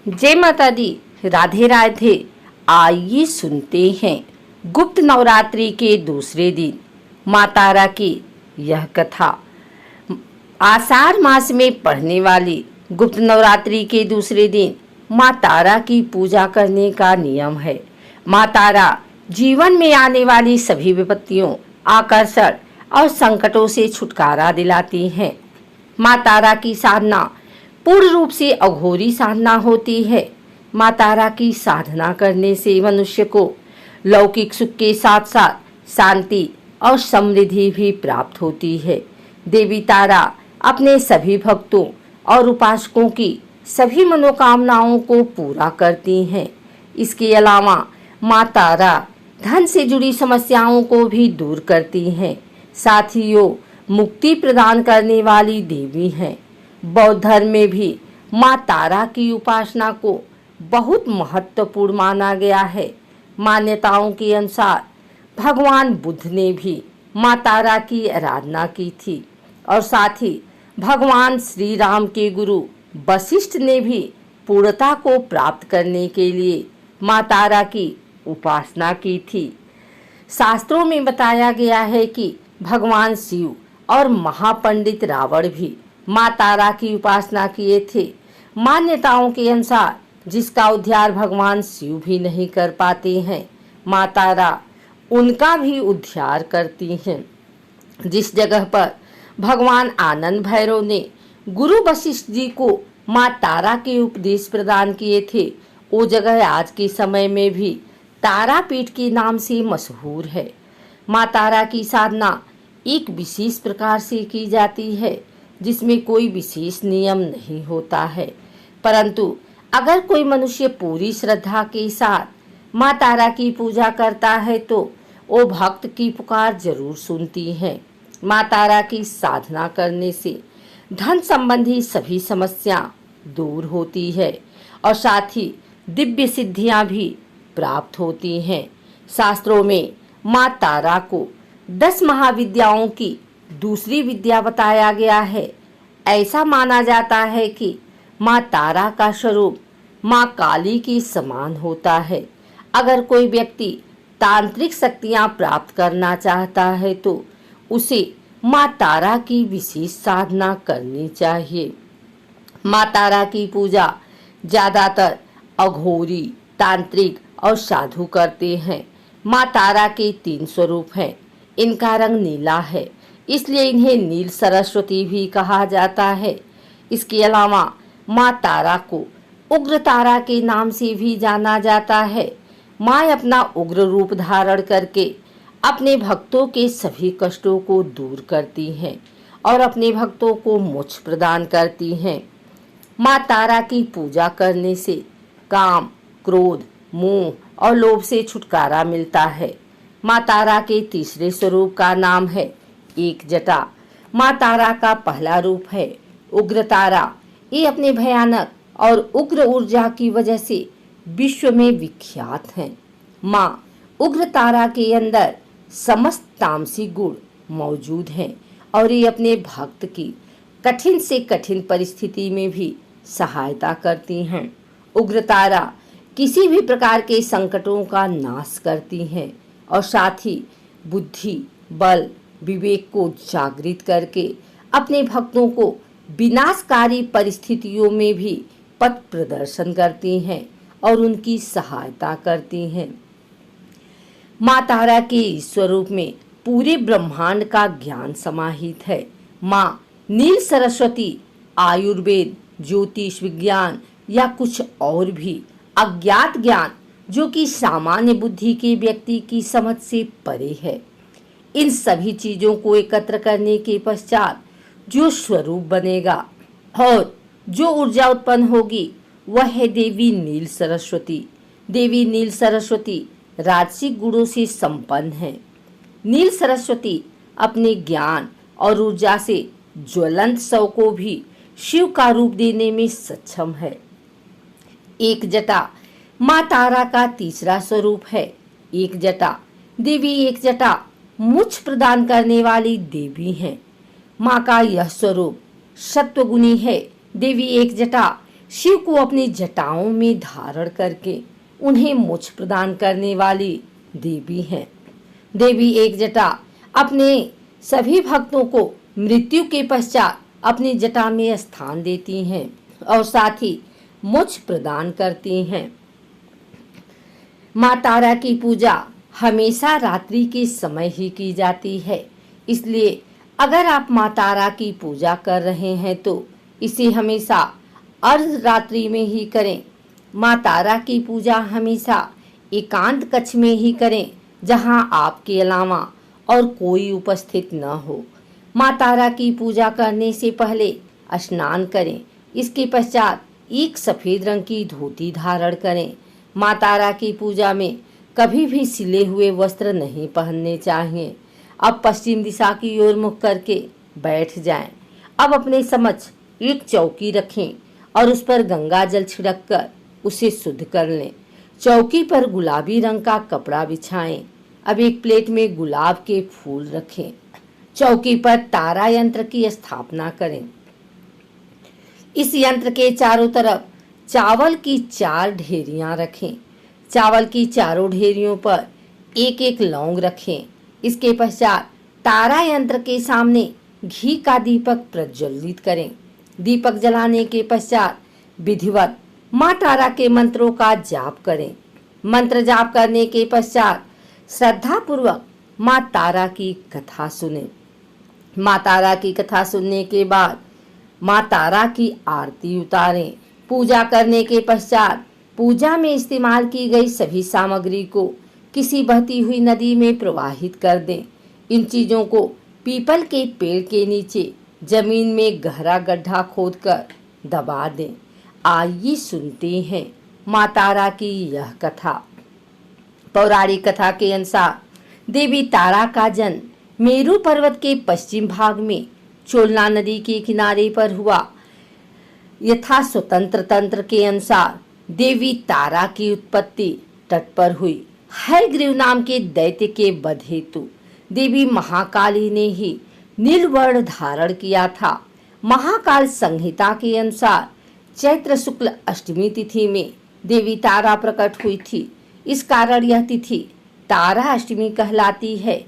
जय माता दी। राधे राधे। आइए सुनते हैं गुप्त नवरात्रि के दूसरे दिन माँ तारा की यह कथा। आषाढ़ मास में पढ़ने वाली गुप्त नवरात्रि के दूसरे दिन माँ तारा की पूजा करने का नियम है। माँ तारा जीवन में आने वाली सभी विपत्तियों, आकर्षण और संकटों से छुटकारा दिलाती हैं। माँ तारा की साधना पूर्ण रूप से अघोरी साधना होती है। माँ तारा की साधना करने से मनुष्य को लौकिक सुख के साथ साथ शांति और समृद्धि भी प्राप्त होती है। देवी तारा अपने सभी भक्तों और उपासकों की सभी मनोकामनाओं को पूरा करती हैं। इसके अलावा माँ तारा धन से जुड़ी समस्याओं को भी दूर करती हैं। साथ ही वो मुक्ति प्रदान करने वाली देवी हैं। बौद्ध धर्म में भी माँ तारा की उपासना को बहुत महत्वपूर्ण माना गया है। मान्यताओं के अनुसार भगवान बुद्ध ने भी माँ तारा की आराधना की थी और साथ ही भगवान श्री राम के गुरु वशिष्ठ ने भी पूर्णता को प्राप्त करने के लिए माँ तारा की उपासना की थी। शास्त्रों में बताया गया है कि भगवान शिव और महापंडित रावण भी माँ तारा की उपासना किए थे। मान्यताओं के अनुसार जिसका उद्धार भगवान शिव भी नहीं कर पाते हैं, माँ तारा उनका भी उद्धार करती हैं। जिस जगह पर भगवान आनंद भैरव ने गुरु वशिष्ठ जी को माँ तारा के उपदेश प्रदान किए थे, वो जगह आज के समय में भी तारापीठ के नाम से मशहूर है। माँ तारा की साधना एक विशेष प्रकार से की जाती है, जिसमें कोई विशेष नियम नहीं होता है, परंतु अगर कोई मनुष्य पूरी श्रद्धा के साथ माँ तारा की पूजा करता है तो वो भक्त की पुकार जरूर सुनती है। माँ तारा की साधना करने से धन संबंधी सभी समस्या दूर होती है और साथ ही दिव्य सिद्धियां भी प्राप्त होती हैं। शास्त्रों में माँ तारा को 10 महाविद्याओं की दूसरी विद्या बताया गया है। ऐसा माना जाता है कि माँ तारा का स्वरूप माँ काली के समान होता है। अगर कोई व्यक्ति तांत्रिक शक्तियाँ प्राप्त करना चाहता है तो उसे माँ तारा की विशेष साधना करनी चाहिए। माँ तारा की पूजा ज्यादातर अघोरी, तांत्रिक और साधु करते हैं। माँ तारा के 3 स्वरूप हैं। इनका रंग नीला है, इसलिए इन्हें नील सरस्वती भी कहा जाता है। इसके अलावा माँ तारा को उग्र तारा के नाम से भी जाना जाता है। माँ अपना उग्र रूप धारण करके अपने भक्तों के सभी कष्टों को दूर करती हैं और अपने भक्तों को मोक्ष प्रदान करती हैं। माँ तारा की पूजा करने से काम, क्रोध, मोह और लोभ से छुटकारा मिलता है। माँ तारा के तीसरे स्वरूप का नाम है एक जटा। माँ तारा का पहला रूप है उग्र तारा। ये अपने भयानक और उग्र ऊर्जा की वजह से विश्व में विख्यात हैं। माँ उग्र तारा के अंदर समस्त तामसिक गुण मौजूद हैं और ये अपने भक्त की कठिन से कठिन परिस्थिति में भी सहायता करती हैं। उग्र तारा किसी भी प्रकार के संकटों का नाश करती हैं और साथ ही बुद्धि, बल, विवेक को जागृत करके अपने भक्तों को विनाशकारी परिस्थितियों में भी पथ प्रदर्शन करती हैं और उनकी सहायता करती हैं। माँ तारा के स्वरूप में पूरे ब्रह्मांड का ज्ञान समाहित है। माँ नील सरस्वती आयुर्वेद, ज्योतिष विज्ञान या कुछ और भी अज्ञात ज्ञान जो कि सामान्य बुद्धि के व्यक्ति की समझ से परे है, इन सभी चीजों को एकत्र करने के पश्चात जो स्वरूप बनेगा और जो ऊर्जा उत्पन्न होगी वह है देवी नील सरस्वती। देवी नील सरस्वती राजसिक गुणों से संपन्न है। नील सरस्वती अपने ज्ञान और ऊर्जा से ज्वलंत शव को भी शिव का रूप देने में सक्षम है। एक जटा माँ तारा का तीसरा स्वरूप है। एक जटा देवी एक जटा मोक्ष प्रदान करने वाली देवी हैं। माँ का यह स्वरूप सत्वगुणी है। देवी एक जटा शिव को अपनी जटाओं में धारण करके उन्हें मोक्ष प्रदान करने वाली देवी हैं। देवी एक जटा अपने सभी भक्तों को मृत्यु के पश्चात अपनी जटा में स्थान देती हैं और साथ ही मोक्ष प्रदान करती हैं। माँ तारा की पूजा हमेशा रात्रि के समय ही की जाती है, इसलिए अगर आप माँ तारा की पूजा कर रहे हैं तो इसे हमेशा अर्धरात्रि में ही करें। माँ तारा की पूजा हमेशा एकांत कक्ष में ही करें, जहां आपके अलावा और कोई उपस्थित न हो। माँ तारा की पूजा करने से पहले स्नान करें। इसके पश्चात एक सफेद रंग की धोती धारण करें। माँ तारा की पूजा में कभी भी सिले हुए वस्त्र नहीं पहनने चाहिए। अब पश्चिम दिशा की ओर मुख करके बैठ जाएं। अब अपने समक्ष एक चौकी रखें और उस पर गंगा जल छिड़क कर उसे शुद्ध कर लें। चौकी पर गुलाबी रंग का कपड़ा बिछाएं। अब एक प्लेट में गुलाब के फूल रखें। चौकी पर तारा यंत्र की स्थापना करें। इस यंत्र के चारों तरफ चावल की 4 ढेरियां रखें। चावल की चारों ढेरियों पर एक एक लौंग रखें। इसके पश्चात तारा यंत्र के सामने घी का दीपक प्रज्वलित करें। दीपक जलाने के पश्चात विधिवत माँ तारा के मंत्रों का जाप करें। मंत्र जाप करने के पश्चात श्रद्धा पूर्वक माँ तारा की कथा सुनें। माँ तारा की कथा सुनने के बाद माँ तारा की आरती उतारें। पूजा करने के पश्चात पूजा में इस्तेमाल की गई सभी सामग्री को किसी बहती हुई नदी में प्रवाहित कर दें। इन चीजों को पीपल के पेड़ के नीचे जमीन में गहरा गड्ढा खोदकर दबा दें। आइए सुनते हैं माँ तारा की यह कथा। पौराणिक कथा के अनुसार देवी तारा का जन्म मेरू पर्वत के पश्चिम भाग में चोलना नदी के किनारे पर हुआ। यथा स्वतंत्र तंत्र के अनुसार देवी तारा की उत्पत्ति तट पर हुई। हयग्रीव नाम के दैत्य के वध हेतु देवी महाकाली ने ही नीलवर्ण धारण किया था। महाकाल संहिता के अनुसार चैत्र शुक्ल अष्टमी तिथि में देवी तारा प्रकट हुई थी। इस कारण यह तिथि तारा अष्टमी कहलाती है।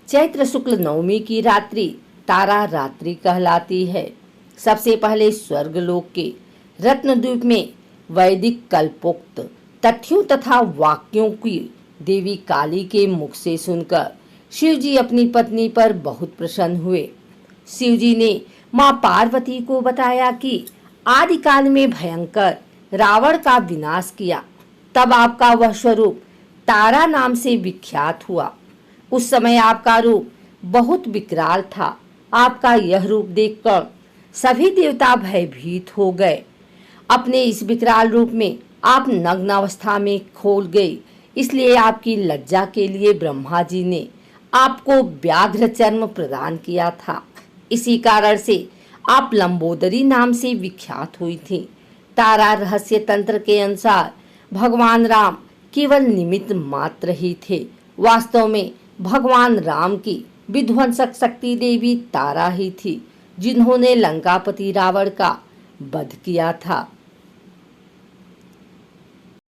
चैत्र शुक्ल नवमी की रात्रि तारा रात्रि कहलाती है। सबसे पहले स्वर्गलोक के रत्नद्वीप में वैदिक कल्पोक्त तथ्यों तथा वाक्यों की देवी काली के मुख से सुनकर शिवजी अपनी पत्नी पर बहुत प्रसन्न हुए। शिवजी ने माँ पार्वती को बताया कि आदिकाल में भयंकर रावण का विनाश किया, तब आपका वह स्वरूप तारा नाम से विख्यात हुआ। उस समय आपका रूप बहुत विकराल था। आपका यह रूप देखकर सभी देवता भयभीत हो गए। अपने इस विकराल रूप में आप नग्न अवस्था में खोल गई, इसलिए आपकी लज्जा के लिए ब्रह्मा जी ने आपको व्याघ्र चर्म प्रदान किया था। इसी कारण से आप लंबोदरी नाम से विख्यात हुई थी। तारा रहस्य तंत्र के अनुसार भगवान राम केवल निमित्त मात्र ही थे। वास्तव में भगवान राम की विध्वंसक शक्ति देवी तारा ही थी, जिन्होंने लंकापति रावण का वध किया था।